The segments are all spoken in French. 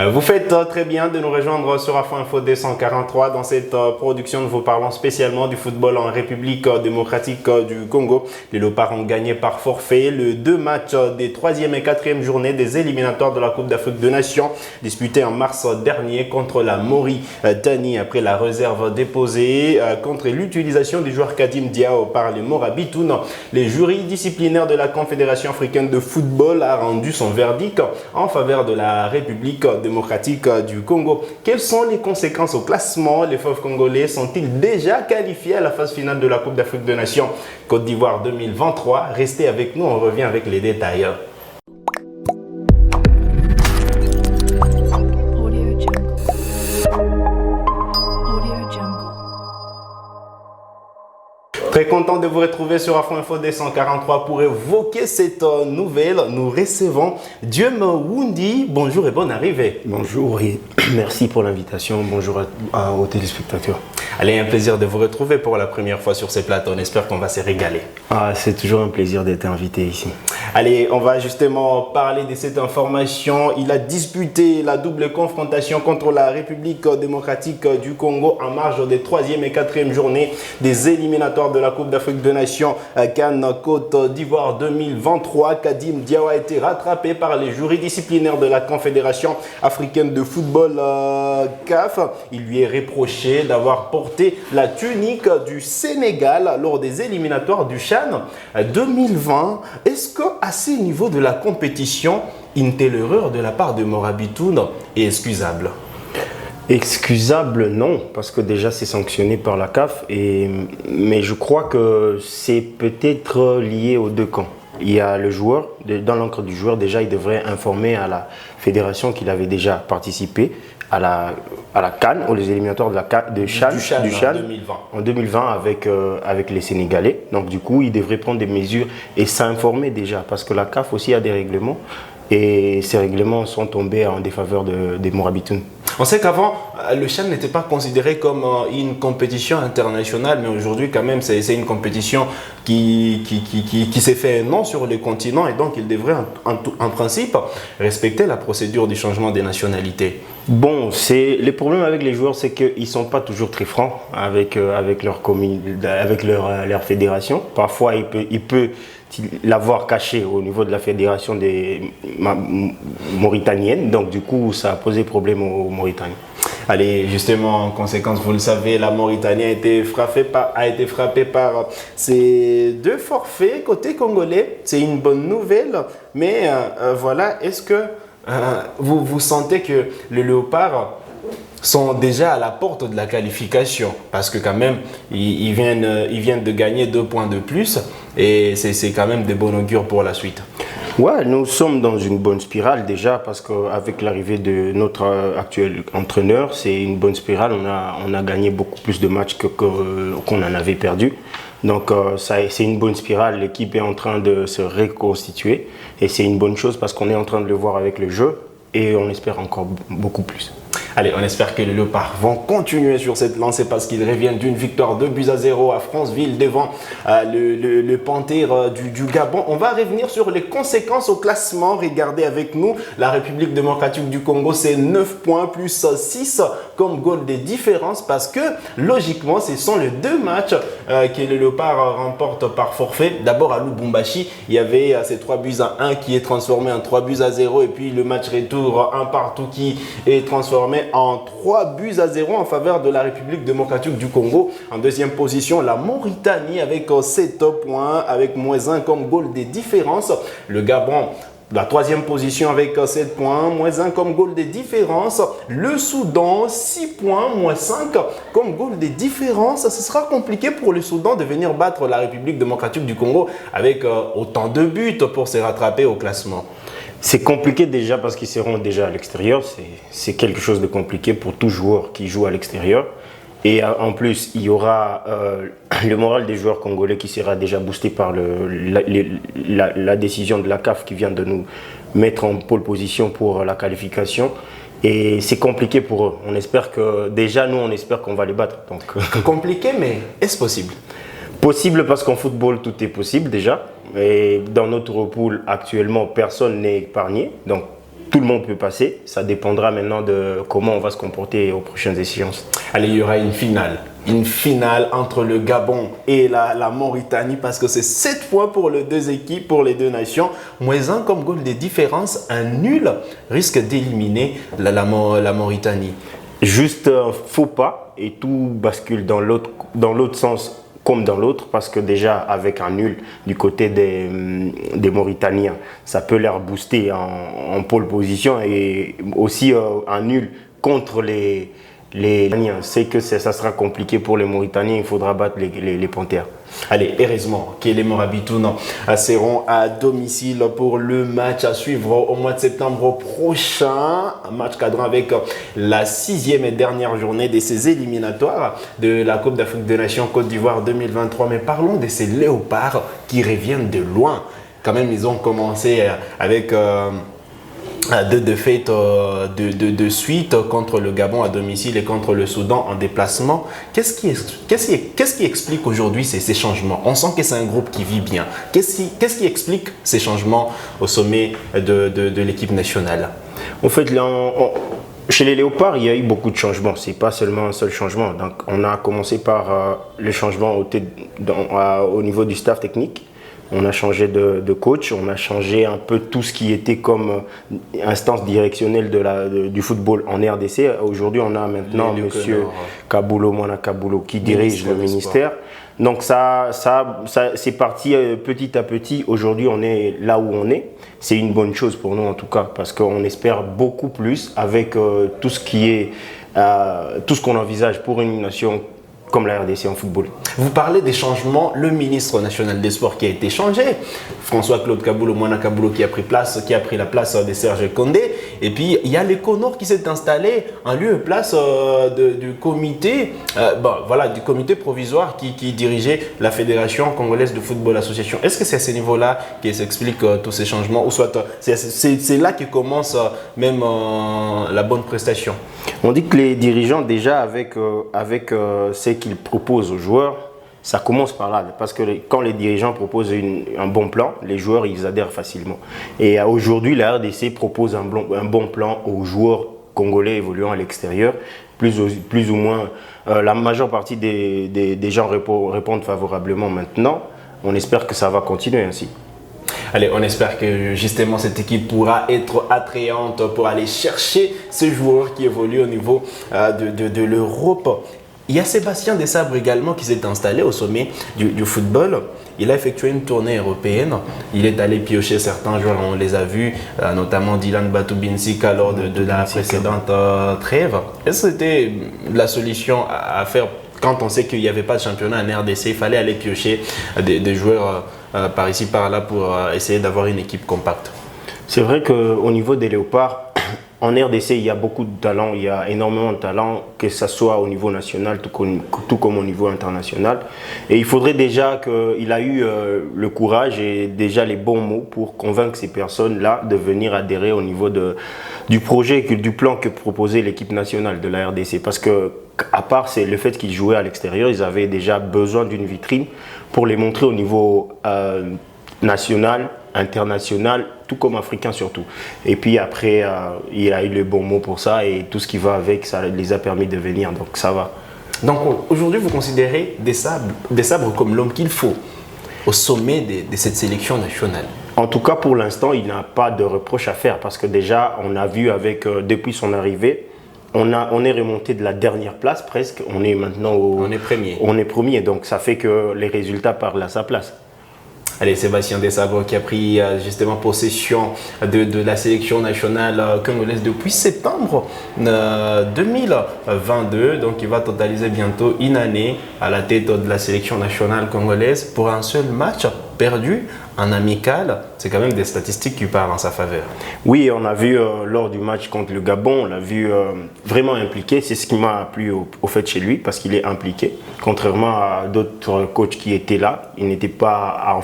Vous faites très bien de nous rejoindre sur Afro Info D143. Dans cette production, nous vous parlons spécialement du football en République démocratique du Congo. Les Léopards ont gagné par forfait le 2 matchs des 3e et 4e journées des éliminatoires de la Coupe d'Afrique des Nations disputés en mars dernier contre la Mauritanie après la réserve déposée contre l'utilisation du joueur Kadim Diao par les Morabitoun. Les jurys disciplinaires de la Confédération africaine de football a rendu son verdict en faveur de la République démocratique du Congo. Quelles sont les conséquences au classement? Les Fauves congolais sont-ils déjà qualifiés à la phase finale de la Coupe d'Afrique des Nations Côte d'Ivoire 2023? Restez avec nous, on revient avec les détails. Très content de vous retrouver sur Afro Info D143 pour évoquer cette nouvelle. Nous recevons Dieu Mawundi. Bonjour et bonne arrivée. Bonjour et merci pour l'invitation. Bonjour aux téléspectateurs. Allez, un plaisir de vous retrouver pour la première fois sur ces plateaux. On espère qu'on va se régaler. C'est toujours un plaisir d'être invité ici. Allez, on va justement parler de cette information. Il a disputé la double confrontation contre la République démocratique du Congo en marge des 3e et 4e journées des éliminatoires de la Coupe d'Afrique des Nations Cannes Côte d'Ivoire 2023. Kadim Diao a été rattrapé par les jurys disciplinaires de la Confédération africaine de football CAF. Il lui est reproché d'avoir porté la tunique du Sénégal lors des éliminatoires du CHAN 2020. Est-ce qu'à ce niveau de la compétition, une telle erreur de la part de Morabitoun est excusable? Excusable, non, parce que déjà c'est sanctionné par la CAF, mais je crois que c'est peut-être lié aux deux camps. Il y a le joueur, dans l'encre du joueur, déjà il devrait informer à la fédération qu'il avait déjà participé à la CAN, aux éliminatoires du CHAN en 2020 avec les Sénégalais. Donc du coup, il devrait prendre des mesures et s'informer déjà, parce que la CAF aussi a des règlements. Et ces règlements sont tombés en défaveur des Morabitoun. On sait qu'avant, le CHAN n'était pas considéré comme une compétition internationale, mais aujourd'hui, quand même, c'est une compétition qui s'est fait un nom sur le continent et donc il devrait, en principe, respecter la procédure du changement des nationalités. Bon, les problèmes avec les joueurs, c'est qu'ils ne sont pas toujours très francs avec leur fédération. Parfois, il peut l'avoir caché au niveau de la fédération des mauritanienne, donc du coup ça a posé problème aux Mauritaniens. Allez, justement, en conséquence, vous le savez, la Mauritanie a été frappée par ces deux forfaits côté congolais. C'est une bonne nouvelle, mais voilà, est-ce que vous sentez que les Léopards sont déjà à la porte de la qualification, parce que quand même ils viennent de gagner 2 points de plus et c'est quand même de bon augure pour la suite. Ouais, nous sommes dans une bonne spirale déjà, parce qu'avec l'arrivée de notre actuel entraîneur, c'est une bonne spirale. On a gagné beaucoup plus de matchs qu'on en avait perdu. Donc c'est une bonne spirale. L'équipe est en train de se reconstituer et c'est une bonne chose parce qu'on est en train de le voir avec le jeu et on espère encore beaucoup plus. Allez, on espère que les Léopards vont continuer sur cette lancée parce qu'ils reviennent d'une victoire 2-0 à Franceville devant le Panthère du Gabon. On va revenir sur les conséquences au classement. Regardez avec nous, la République démocratique du Congo, c'est 9 points plus 6 comme goal de différence parce que logiquement, ce sont les 2 matchs que les Léopards remportent par forfait. D'abord à Lubumbashi, il y avait ces 3-1 qui est transformé en 3-0 et puis le match retour 1 partout qui est transformé en 3-0 en faveur de la République démocratique du Congo. En deuxième position, la Mauritanie avec 7 points, avec -1 comme goal de différence. Le Gabon, la 3e position avec 7 points, -1 comme goal de différence. Le Soudan, 6 points, -5 comme goal de différence. Ce sera compliqué pour le Soudan de venir battre la République démocratique du Congo avec autant de buts pour se rattraper au classement. C'est compliqué déjà parce qu'ils seront déjà à l'extérieur. C'est quelque chose de compliqué pour tout joueur qui joue à l'extérieur. Et en plus, il y aura le moral des joueurs congolais qui sera déjà boosté par la décision de la CAF qui vient de nous mettre en pole position pour la qualification. Et c'est compliqué pour eux. On espère on espère qu'on va les battre. Donc, compliqué, mais est-ce possible? Possible parce qu'en football, tout est possible déjà. Et dans notre poule, actuellement, personne n'est épargné. Donc, tout le monde peut passer. Ça dépendra maintenant de comment on va se comporter aux prochaines échéances. Allez, il y aura une finale. Une finale entre le Gabon et la Mauritanie parce que c'est 7 points pour les deux équipes, pour les deux nations. Moins 1 comme goal de différence. Un nul risque d'éliminer la Mauritanie. Juste un faux pas et tout bascule dans l'autre sens comme dans l'autre, parce que déjà avec un nul du côté des Mauritaniens, ça peut leur booster en pole position, et aussi un nul contre les Mauritaniens. C'est que ça sera compliqué pour les Mauritaniens, il faudra battre les Panthères. Allez, heureusement que les Morabitoun seront à domicile pour le match à suivre au mois de septembre prochain. Un match cadran avec la 6e et dernière journée de ces éliminatoires de la Coupe d'Afrique des Nations Côte d'Ivoire 2023. Mais parlons de ces léopards qui reviennent de loin. Quand même, ils ont commencé avec deux défaites de suite contre le Gabon à domicile et contre le Soudan en déplacement. Qu'est-ce qui explique aujourd'hui ces changements? On sent que c'est un groupe qui vit bien. Qu'est-ce qui explique ces changements au sommet de l'équipe nationale? En fait, chez les Léopards, il y a eu beaucoup de changements. Ce n'est pas seulement un seul changement. Donc, on a commencé par le changement au niveau du staff technique. On a changé de coach, on a changé un peu tout ce qui était comme instance directionnelle du football en RDC. Aujourd'hui, on a maintenant M. Kabulo Mwana Kabulo qui dirige le ministère. Donc ça c'est parti petit à petit. Aujourd'hui, on est là où on est. C'est une bonne chose pour nous en tout cas, parce qu'on espère beaucoup plus avec tout ce qu'on envisage pour une nation comme la RDC en football. Vous parlez des changements, le ministre national des Sports qui a été changé, François-Claude Kabulo Mwana Kabulo qui a pris la place de Serge Condé, et puis il y a l'Econor qui s'est installé en lieu et place du comité, du comité provisoire qui dirigeait la Fédération congolaise de football association. Est-ce que c'est à ce niveau-là qui s'expliquent tous ces changements, ou soit c'est là que commence même la bonne prestation? On dit que les dirigeants, déjà avec ce qu'ils proposent aux joueurs, ça commence par là. Parce que quand les dirigeants proposent un bon plan, les joueurs ils adhèrent facilement. Et aujourd'hui, la RDC propose un bon plan aux joueurs congolais évoluant à l'extérieur. Plus ou moins, la majeure partie des gens répondent favorablement maintenant. On espère que ça va continuer ainsi. Allez, on espère que justement cette équipe pourra être attrayante pour aller chercher ces joueurs qui évoluent au niveau de l'Europe. Il y a Sébastien Desabre également qui s'est installé au sommet du football. Il a effectué une tournée européenne. Il est allé piocher certains joueurs, on les a vus, notamment Dylan Batubinsika lors de la précédente trêve. Est-ce que c'était la solution à faire quand on sait qu'il n'y avait pas de championnat en RDC? Il fallait aller piocher des joueurs par ici, par là pour essayer d'avoir une équipe compacte. C'est vrai qu'au niveau des Léopards, en RDC, il y a beaucoup de talent, il y a énormément de talent, que ce soit au niveau national, tout comme au niveau international. Et il faudrait déjà qu'il a eu le courage et déjà les bons mots pour convaincre ces personnes-là de venir adhérer au niveau du projet, du plan que proposait l'équipe nationale de la RDC. Parce que, à part le fait qu'ils jouaient à l'extérieur, ils avaient déjà besoin d'une vitrine pour les montrer au niveau national, international, tout comme africain surtout. Et puis après, il a eu le bon mot pour ça, et tout ce qui va avec, ça les a permis de venir, donc ça va. Donc aujourd'hui, vous considérez Desabre comme l'homme qu'il faut au sommet de cette sélection nationale? En tout cas, pour l'instant, il n'a pas de reproche à faire, parce que déjà, on a vu depuis son arrivée, on est remonté de la dernière place presque, on est maintenant on est premier. On est premier, donc ça fait que les résultats parlent à sa place. Allez, Sébastien Desabre qui a pris justement possession de la sélection nationale congolaise depuis septembre 2022. Donc, il va totaliser bientôt une année à la tête de la sélection nationale congolaise pour un seul match perdu en amical. C'est quand même des statistiques qui parlent en sa faveur. Oui, on a vu lors du match contre le Gabon, on l'a vu vraiment impliqué. C'est ce qui m'a plu au fait chez lui, parce qu'il est impliqué. Contrairement à d'autres coachs qui étaient là, il n'était pas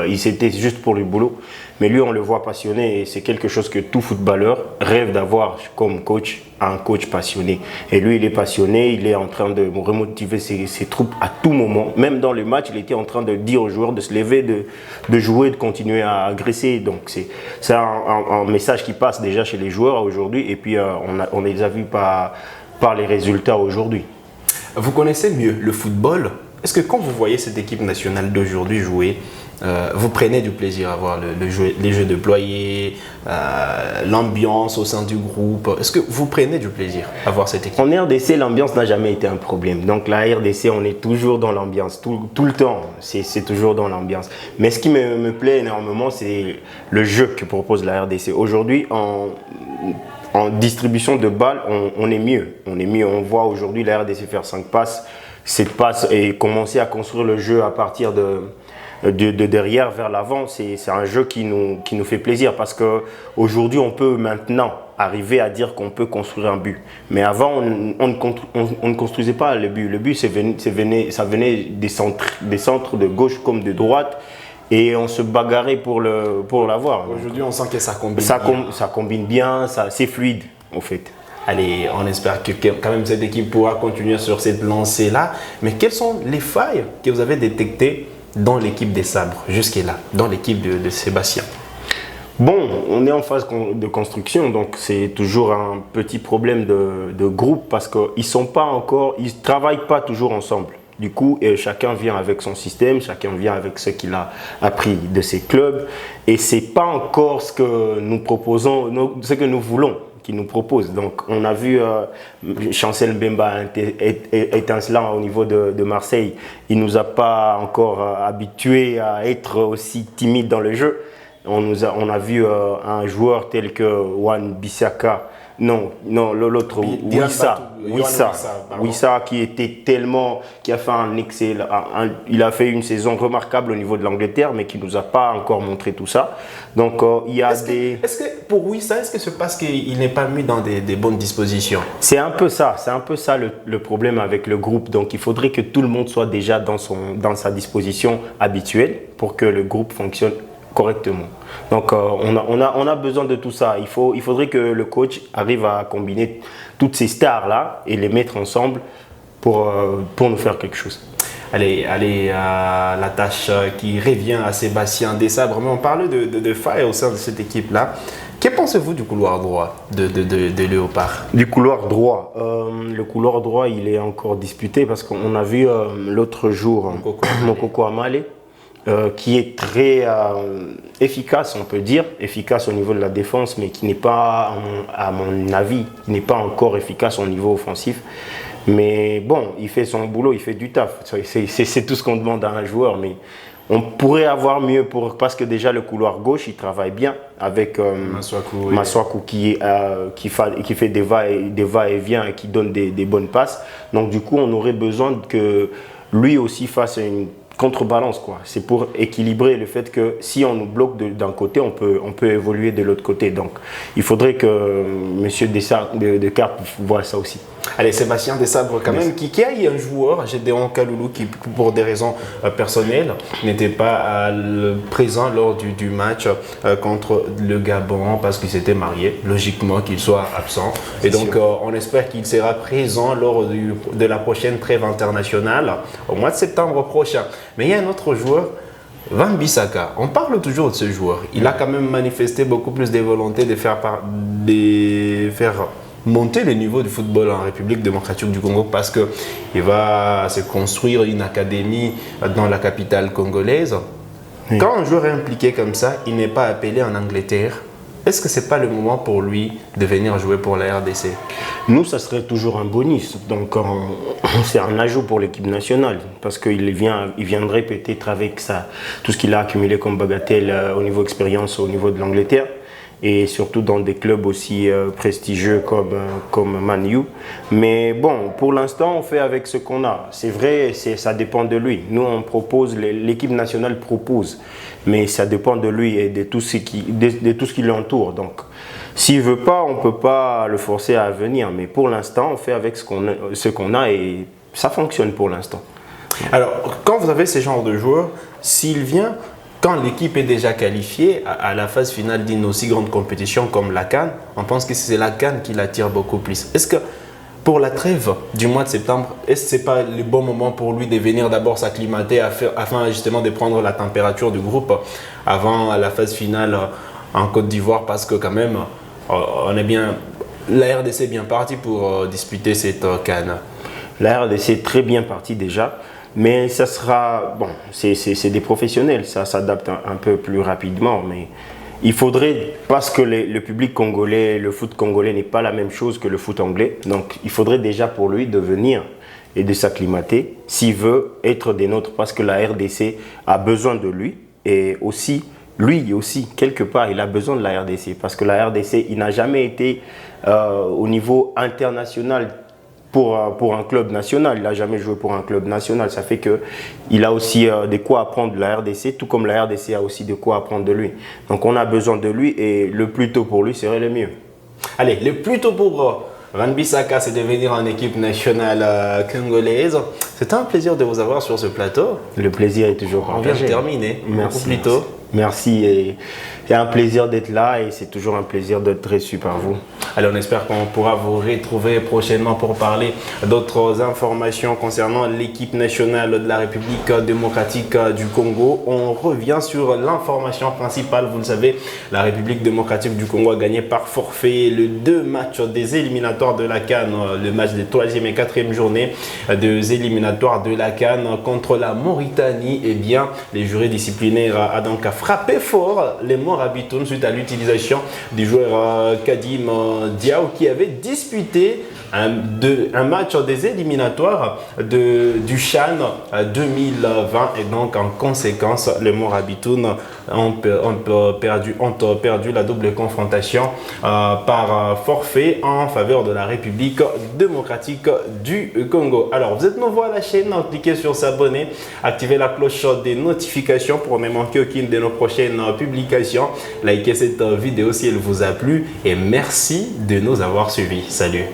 il s'était juste pour le boulot. Mais lui, on le voit passionné, et c'est quelque chose que tout footballeur rêve d'avoir comme coach, un coach passionné. Et lui, il est passionné, il est en train de remotiver ses troupes à tout moment. Même dans le match, il était en train de dire aux joueurs de se lever, de jouer, de continuer à agresser. Donc c'est un message qui passe déjà chez les joueurs aujourd'hui. Et puis on les a vus par les résultats aujourd'hui. Vous connaissez mieux le football. Est-ce que quand vous voyez cette équipe nationale d'aujourd'hui jouer, vous prenez du plaisir à voir les jeux déployés, l'ambiance au sein du groupe? Est-ce que vous prenez du plaisir à voir cette équipe? En RDC, l'ambiance n'a jamais été un problème. Donc la RDC, on est toujours dans l'ambiance, tout le temps. C'est toujours dans l'ambiance. Mais ce qui me plaît énormément, c'est le jeu que propose la RDC. Aujourd'hui, en distribution de balles, on est mieux. On voit aujourd'hui la RDC faire 5 passes, 7 passes et commencer à construire le jeu à partir de derrière vers l'avant. C'est un jeu qui nous fait plaisir parce qu'aujourd'hui, on peut maintenant arriver à dire qu'on peut construire un but. Mais avant, on ne construisait pas le but. Le but, ça venait des centres de gauche comme de droite. Et on se bagarrait pour l'avoir. Aujourd'hui, on sent que ça combine bien. Ça combine bien, c'est fluide, en fait. Allez, on espère que quand même cette équipe pourra continuer sur cette lancée-là. Mais quelles sont les failles que vous avez détectées dans l'équipe des Sabres, jusque-là, dans l'équipe de Sébastien? Bon, on est en phase de construction, donc c'est toujours un petit problème de groupe parce qu'ils ne travaillent pas toujours ensemble. Du coup, chacun vient avec son système, chacun vient avec ce qu'il a appris de ses clubs. Et ce n'est pas encore ce que nous proposons, ce que nous voulons qu'ils nous proposent. Donc, on a vu Chancel Mbemba étincelant au niveau de Marseille. Il ne nous a pas encore habitués à être aussi timides dans le jeu. On a vu un joueur tel que Wan Bissaka. Non, l'autre, Wissa, qui a fait un excellent, il a fait une saison remarquable au niveau de l'Angleterre, mais qui nous a pas encore montré tout ça. Donc il y a Est-ce que pour Wissa, est-ce que c'est parce qu'il n'est pas mis dans des bonnes dispositions? C'est un peu ça, le problème avec le groupe. Donc il faudrait que tout le monde soit déjà dans sa disposition habituelle pour que le groupe fonctionne correctement. Donc on a besoin de tout ça. Il faudrait que le coach arrive à combiner toutes ces stars-là et les mettre ensemble pour nous faire quelque chose. Allez, à la tâche qui revient à Sébastien Desabres. Mais on parlait de failles au sein de cette équipe-là. Que pensez-vous du couloir droit de Léopard? Du couloir droit. Le couloir droit, il est encore disputé parce qu'on a vu l'autre jour Mokoko Amale. Qui est très efficace, on peut dire, efficace au niveau de la défense, mais qui n'est pas, à mon avis, qui n'est pas encore efficace au niveau offensif. Mais bon, il fait son boulot, il fait du taf. C'est tout ce qu'on demande à un joueur, mais on pourrait avoir mieux parce que déjà le couloir gauche, il travaille bien avec Maswaku qui fait des va-et-vient et qui donne des bonnes passes. Donc du coup, on aurait besoin que lui aussi fasse une contrebalance, quoi. C'est pour équilibrer le fait que si on nous bloque d'un côté, on peut évoluer de l'autre côté. Donc il faudrait que M. Descartes voit ça aussi. Allez, Sébastien Desabres quand même, qui a eu un joueur, Gédéon Kaloulou, qui pour des raisons personnelles n'était pas présent lors du match contre le Gabon parce qu'il s'était marié, logiquement qu'il soit absent. Et donc on espère qu'il sera présent lors de la prochaine trêve internationale au mois de septembre prochain. Mais il y a un autre joueur, Wan Bissaka. On parle toujours de ce joueur. Il a quand même manifesté beaucoup plus de volonté de faire monter les niveaux du football en République démocratique du Congo parce qu'il va se construire une académie dans la capitale congolaise. Oui. Quand un joueur est impliqué comme ça, il n'est pas appelé en Angleterre. Est-ce que ce n'est pas le moment pour lui de venir jouer pour la RDC? Nous, ça serait toujours un bonus. Donc, c'est un ajout pour l'équipe nationale parce qu'il viendrait peut-être avec tout ce qu'il a accumulé comme bagatelle au niveau expérience, au niveau de l'Angleterre. Et surtout dans des clubs aussi prestigieux comme Man U. Mais bon, pour l'instant, on fait avec ce qu'on a. C'est vrai, ça dépend de lui. Nous, on propose, l'équipe nationale propose, mais ça dépend de lui et de tout ce qui l'entoure. Donc, s'il ne veut pas, on ne peut pas le forcer à venir. Mais pour l'instant, on fait avec ce qu'on a et ça fonctionne pour l'instant. Alors, quand vous avez ce genre de joueur, s'il vient, quand l'équipe est déjà qualifiée à la phase finale d'une aussi grande compétition comme la CAN, on pense que c'est la CAN qui l'attire beaucoup plus. Est-ce que pour la trêve du mois de septembre, est-ce que ce n'est pas le bon moment pour lui de venir d'abord s'acclimater afin justement de prendre la température du groupe avant la phase finale en Côte d'Ivoire, parce que quand même, on est bien, la RDC est bien partie pour disputer cette CAN. La RDC est très bien partie déjà. Mais ça sera, bon, c'est des professionnels, ça s'adapte un peu plus rapidement, mais il faudrait, parce que le public congolais, le foot congolais n'est pas la même chose que le foot anglais, donc il faudrait déjà pour lui de venir et de s'acclimater s'il veut être des nôtres, parce que la RDC a besoin de lui, et aussi, lui aussi, quelque part, il a besoin de la RDC, parce que la RDC, il n'a jamais été au niveau international pour un club national. Il n'a jamais joué pour un club national. Ça fait qu'il a aussi de quoi apprendre de la RDC, tout comme la RDC a aussi de quoi apprendre de lui. Donc on a besoin de lui et le plus tôt pour lui serait le mieux. Allez, le plus tôt pour Wan-Bissaka, c'est de venir en équipe nationale congolaise. C'est un plaisir de vous avoir sur ce plateau. Le plaisir est toujours partagé. On vient de terminer. Merci. Plus tôt. Merci et c'est un plaisir d'être là et c'est toujours un plaisir d'être reçu par vous. Alors on espère qu'on pourra vous retrouver prochainement pour parler d'autres informations concernant l'équipe nationale de la République démocratique du Congo. On revient sur l'information principale. Vous le savez, la République démocratique du Congo a gagné par forfait les 2 matchs des éliminatoires de la CAN, le match des 3e et 4e journées des éliminatoires de la CAN contre la Mauritanie. Eh bien, les jurys disciplinaires a donc frappé fort les Morabitoun suite à l'utilisation du joueur Kadim Diaw qui avait disputé un match des éliminatoires du CHAN 2020 et donc en conséquence les Morabitoun ont perdu la double confrontation par forfait en faveur de la République démocratique du Congo. Alors vous êtes nouveau à la chaîne, cliquez sur s'abonner, activez la cloche des notifications pour ne manquer aucune de nos prochaines publications. Likez cette vidéo si elle vous a plu et merci de nous avoir suivis. Salut.